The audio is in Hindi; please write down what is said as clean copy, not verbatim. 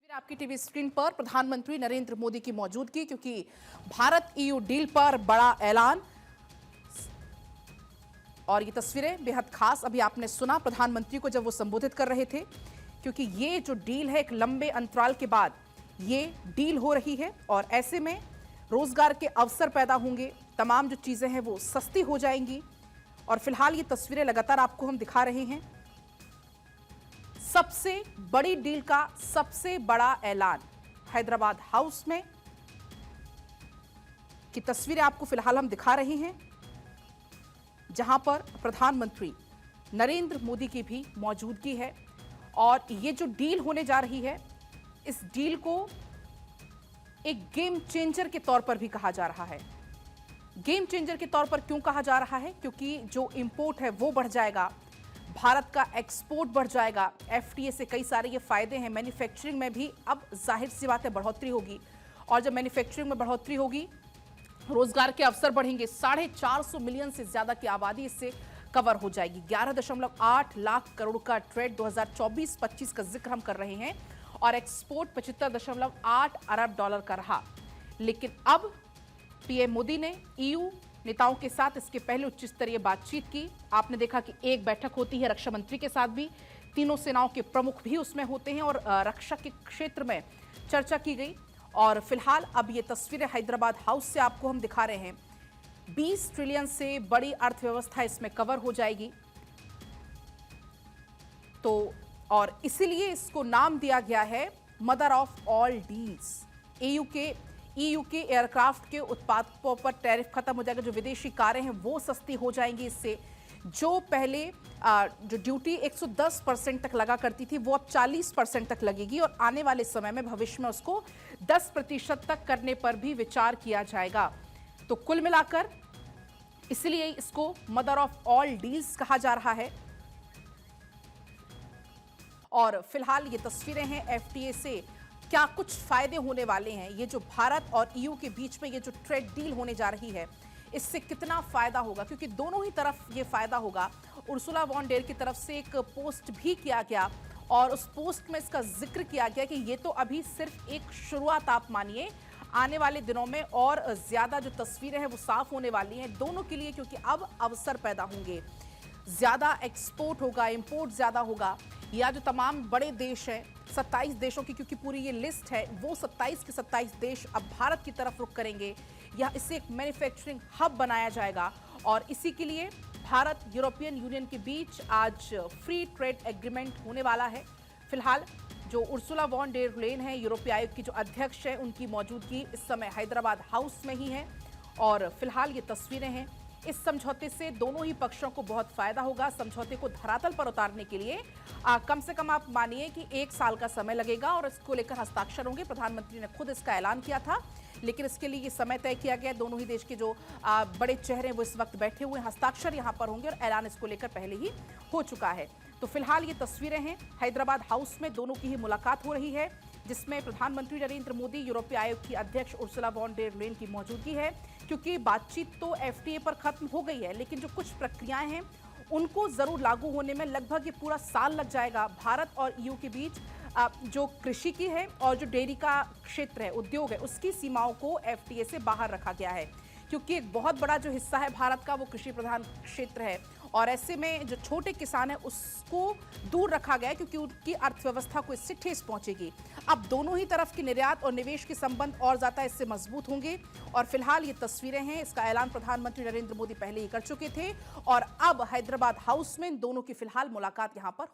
आपकी टीवी स्क्रीन पर प्रधानमंत्री नरेंद्र मोदी की मौजूदगी, क्योंकि भारत ईयू डील पर बड़ा ऐलान। और ये तस्वीरें बेहद खास, अभी आपने सुना प्रधानमंत्री को जब वो संबोधित कर रहे थे, क्योंकि ये जो डील है एक लंबे अंतराल के बाद ये डील हो रही है और ऐसे में रोजगार के अवसर पैदा होंगे, तमाम जो चीजें हैं वो सस्ती हो जाएंगी। और फिलहाल ये तस्वीरें लगातार आपको हम दिखा रहे हैं। सबसे बड़ी डील का सबसे बड़ा ऐलान हैदराबाद हाउस में की तस्वीरें आपको फिलहाल हम दिखा रहे हैं, जहां पर प्रधानमंत्री नरेंद्र मोदी की भी मौजूदगी है। और ये जो डील होने जा रही है, इस डील को एक गेम चेंजर के तौर पर भी कहा जा रहा है। गेम चेंजर के तौर पर क्यों कहा जा रहा है? क्योंकि जो इंपोर्ट है वो बढ़ जाएगा, भारत का एक्सपोर्ट बढ़ जाएगा। एफटीए से कई सारे ये फायदे हैं। मैन्युफैक्चरिंग में भी अब जाहिर सी बात है बढ़ोतरी होगी, और जब मैन्युफैक्चरिंग में बढ़ोतरी होगी, रोजगार के अवसर बढ़ेंगे। 450 मिलियन से ज्यादा की आबादी इससे कवर हो जाएगी। 11.8 लाख करोड़ का ट्रेड 2024-25 का जिक्र हम कर रहे हैं, और एक्सपोर्ट 75.8 अरब डॉलर का रहा। लेकिन अब पीएम मोदी ने ईयू नेताओं के साथ इसके पहले उच्च स्तरीय बातचीत की। आपने देखा कि एक बैठक होती है रक्षा मंत्री के साथ भी, तीनों सेनाओं के प्रमुख भी उसमें होते हैं, और रक्षा के क्षेत्र में चर्चा की गई। और फिलहाल अब ये तस्वीरें हैदराबाद हाउस से आपको हम दिखा रहे हैं। 20 ट्रिलियन से बड़ी अर्थव्यवस्था इसमें कवर हो जाएगी। तो और इसीलिए इसको नाम दिया गया है mother of all deals. EU के एयरक्राफ्ट के उत्पादों पर टैरिफ खत्म हो जाएगा। जो विदेशी कारें हैं वो सस्ती हो जाएंगी इससे। जो पहले जो ड्यूटी 110% तक लगा करती थी, वो अब 40% तक लगेगी, और आने वाले समय में भविष्य में उसको 10% तक करने पर भी विचार किया जाएगा। तो कुल मिलाकर इसलिए इसको मदर ऑफ ऑल डील्स कहा जा रहा है। और फिलहाल ये तस्वीरें हैं एफटीए से क्या कुछ फायदे होने वाले हैं। ये जो भारत और ईयू के बीच में ये जो ट्रेड डील होने जा रही है, इससे कितना फायदा होगा, क्योंकि दोनों ही तरफ ये फायदा होगा। उर्सुला वॉन डेर की तरफ से एक पोस्ट भी किया गया, और उस पोस्ट में इसका जिक्र किया गया कि ये तो अभी सिर्फ एक शुरुआत आप मानिए, आने वाले दिनों में और ज्यादा जो तस्वीरें हैं वो साफ होने वाली हैं दोनों के लिए, क्योंकि अब अवसर पैदा होंगे, ज्यादा एक्सपोर्ट होगा, इंपोर्ट ज्यादा होगा। या जो तमाम बड़े देश हैं, 27 देशों की क्योंकि पूरी ये लिस्ट है, वो 27 के 27 देश अब भारत की तरफ रुख करेंगे। या इससे एक मैन्युफैक्चरिंग हब बनाया जाएगा, और इसी के लिए भारत यूरोपियन यूनियन के बीच आज फ्री ट्रेड एग्रीमेंट होने वाला है। फिलहाल जो उर्सुला वॉन डेर लेन है, यूरोपीय आयोग की जो अध्यक्ष है, उनकी मौजूदगी इस समय हैदराबाद हाउस में ही है। और फिलहाल ये तस्वीरें हैं। इस समझौते से दोनों ही पक्षों को बहुत फायदा होगा। समझौते को धरातल पर उतारने के लिए कम से कम आप मानिए कि 1 साल का समय लगेगा, और इसको लेकर हस्ताक्षर होंगे। प्रधानमंत्री ने खुद इसका ऐलान किया था, लेकिन इसके लिए ये समय तय किया गया। दोनों ही देश के जो बड़े चेहरे वो इस वक्त बैठे हुए हैं, हस्ताक्षर यहाँ पर होंगे, और ऐलान इसको लेकर पहले ही हो चुका है। तो फिलहाल ये तस्वीरें हैं हैदराबाद हाउस में, दोनों की ही मुलाकात हो रही है, जिसमें प्रधानमंत्री नरेंद्र मोदी, यूरोपीय आयोग की अध्यक्ष उर्सुला वॉन डेर लेन की मौजूदगी है। क्योंकि बातचीत तो एफटीए पर खत्म हो गई है, लेकिन जो कुछ प्रक्रियाएं हैं उनको जरूर लागू होने में लगभग ये पूरा साल लग जाएगा। भारत और ईयू के बीच जो कृषि की है और जो डेयरी का क्षेत्र है, उद्योग है, उसकी सीमाओं को एफटीए से बाहर रखा गया है, क्योंकि एक बहुत बड़ा जो हिस्सा है भारत का वो कृषि प्रधान क्षेत्र है, और ऐसे में जो छोटे किसान है उसको दूर रखा गया है, क्योंकि उनकी अर्थव्यवस्था को इससे ठेस पहुंचेगी। अब दोनों ही तरफ की निर्यात और निवेश के संबंध और ज्यादा इससे मजबूत होंगे। और फिलहाल ये तस्वीरें हैं, इसका ऐलान प्रधानमंत्री नरेंद्र मोदी पहले ही कर चुके थे, और अब हैदराबाद हाउस में इन दोनों की फिलहाल मुलाकात यहां पर